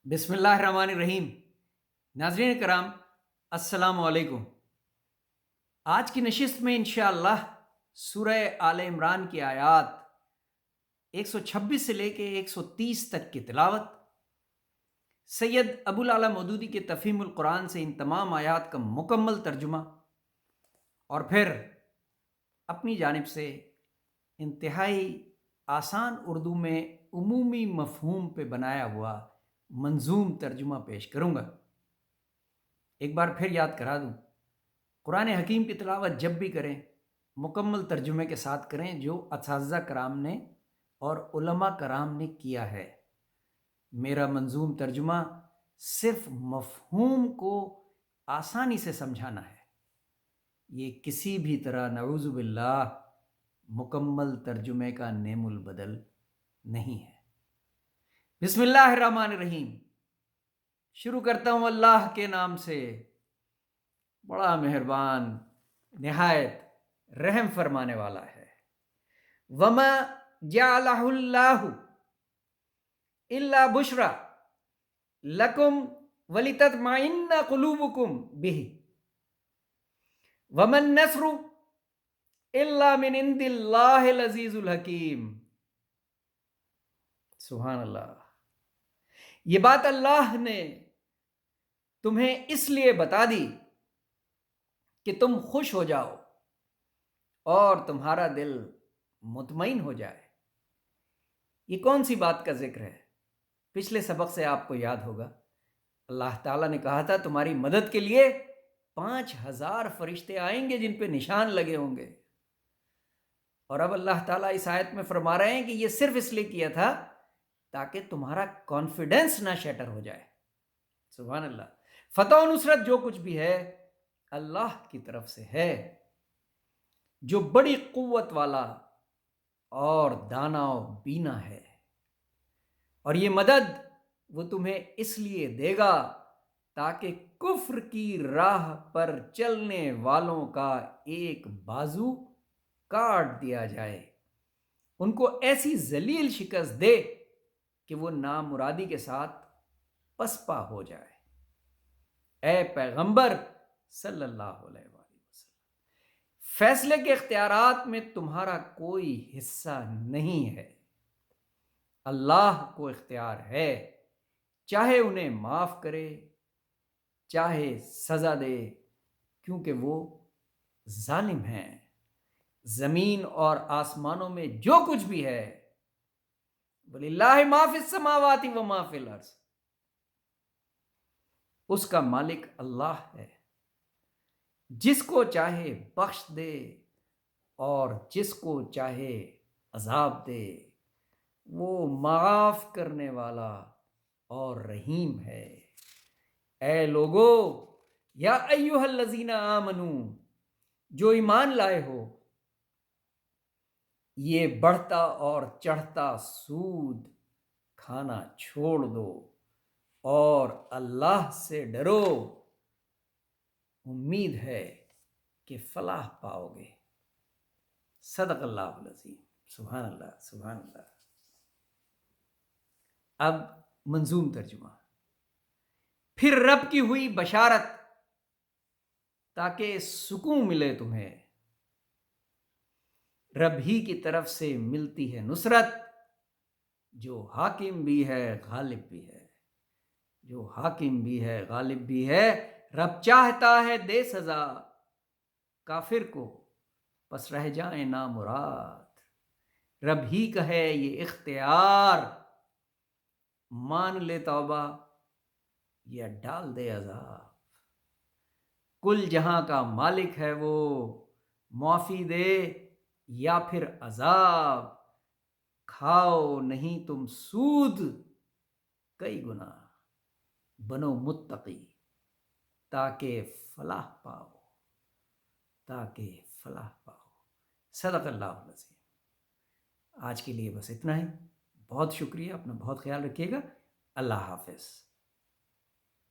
بسم اللہ الرحمن الرحیم۔ ناظرین کرام، السلام علیکم۔ آج کی نشست میں انشاءاللہ سورہ آل عمران کی آیات 126 سے لے کے 130 تک کی تلاوت، سید ابو العلا مودودی کے تفہیم القرآن سے ان تمام آیات کا مکمل ترجمہ، اور پھر اپنی جانب سے انتہائی آسان اردو میں عمومی مفہوم پہ بنایا ہوا منظوم ترجمہ پیش کروں گا۔ ایک بار پھر یاد کرا دوں، قرآن حکیم کی تلاوت جب بھی کریں مکمل ترجمے کے ساتھ کریں جو اساتذہ کرام نے اور علماء کرام نے کیا ہے۔ میرا منظوم ترجمہ صرف مفہوم کو آسانی سے سمجھانا ہے، یہ کسی بھی طرح نعوذ باللہ مکمل ترجمے کا نعم البدل نہیں ہے۔ بسم اللہ الرحمن الرحیم۔ شروع کرتا ہوں اللہ کے نام سے، بڑا مہربان نہایت رحم فرمانے والا ہے۔ وما جعلہ اللہ الا بشرا لکم ولتطمئن قلوبکم بہ وما النصر الا من عند اللہ العزیز الحکیم۔ سبحان اللہ۔ یہ بات اللہ نے تمہیں اس لیے بتا دی کہ تم خوش ہو جاؤ اور تمہارا دل مطمئن ہو جائے۔ یہ کون سی بات کا ذکر ہے؟ پچھلے سبق سے آپ کو یاد ہوگا، اللہ تعالیٰ نے کہا تھا تمہاری مدد کے لیے 5000 فرشتے آئیں گے جن پہ نشان لگے ہوں گے، اور اب اللہ تعالیٰ اس آیت میں فرما رہے ہیں کہ یہ صرف اس لیے کیا تھا تاکہ تمہارا کانفیڈنس نہ شیٹر ہو جائے۔ سبحان اللہ۔ فتح و نصرت جو کچھ بھی ہے اللہ کی طرف سے ہے، جو بڑی قوت والا اور دانا و بینا ہے، اور یہ مدد وہ تمہیں اس لیے دے گا تاکہ کفر کی راہ پر چلنے والوں کا ایک بازو کاٹ دیا جائے، ان کو ایسی ذلیل شکست دے کہ وہ نامرادی کے ساتھ پسپا ہو جائے۔ اے پیغمبر صلی اللہ علیہ وآلہ وسلم، فیصلے کے اختیارات میں تمہارا کوئی حصہ نہیں ہے، اللہ کو اختیار ہے، چاہے انہیں معاف کرے چاہے سزا دے، کیونکہ وہ ظالم ہیں۔ زمین اور آسمانوں میں جو کچھ بھی ہے، وَلِلَّهِ مَا فِي السَّمَاوَاتِ وَمَا فِي الْأَرْضِ، اس کا مالک اللہ ہے، جس کو چاہے بخش دے اور جس کو چاہے عذاب دے، وہ معاف کرنے والا اور رحیم ہے۔ اے لوگو، یا ایھا الذین آمنو، جو ایمان لائے ہو، یہ بڑھتا اور چڑھتا سود کھانا چھوڑ دو اور اللہ سے ڈرو، امید ہے کہ فلاح پاؤ گے۔ صدق اللہ العظیم۔ سبحان اللہ، سبحان اللہ۔ اب منظوم ترجمہ۔ پھر رب کی ہوئی بشارت تاکہ سکون ملے تمہیں، رب ہی کی طرف سے ملتی ہے نصرت، جو حاکم بھی ہے غالب بھی ہے، جو حاکم بھی ہے غالب بھی ہے۔ رب چاہتا ہے دے سزا کافر کو، پس رہ جائیں نامراد، رب ہی کا ہے یہ اختیار، مان لے توبہ یا ڈال دے عذاب، کل جہاں کا مالک ہے وہ، معافی دے یا پھر عذاب، کھاؤ نہیں تم سود کئی گنا، بنو متقی تاکہ فلاح پاؤ، تاکہ فلاح پاؤ۔ صدق اللہ العظیم۔ آج کے لیے بس اتنا ہی، بہت شکریہ، اپنا بہت خیال رکھیے گا۔ اللہ حافظ۔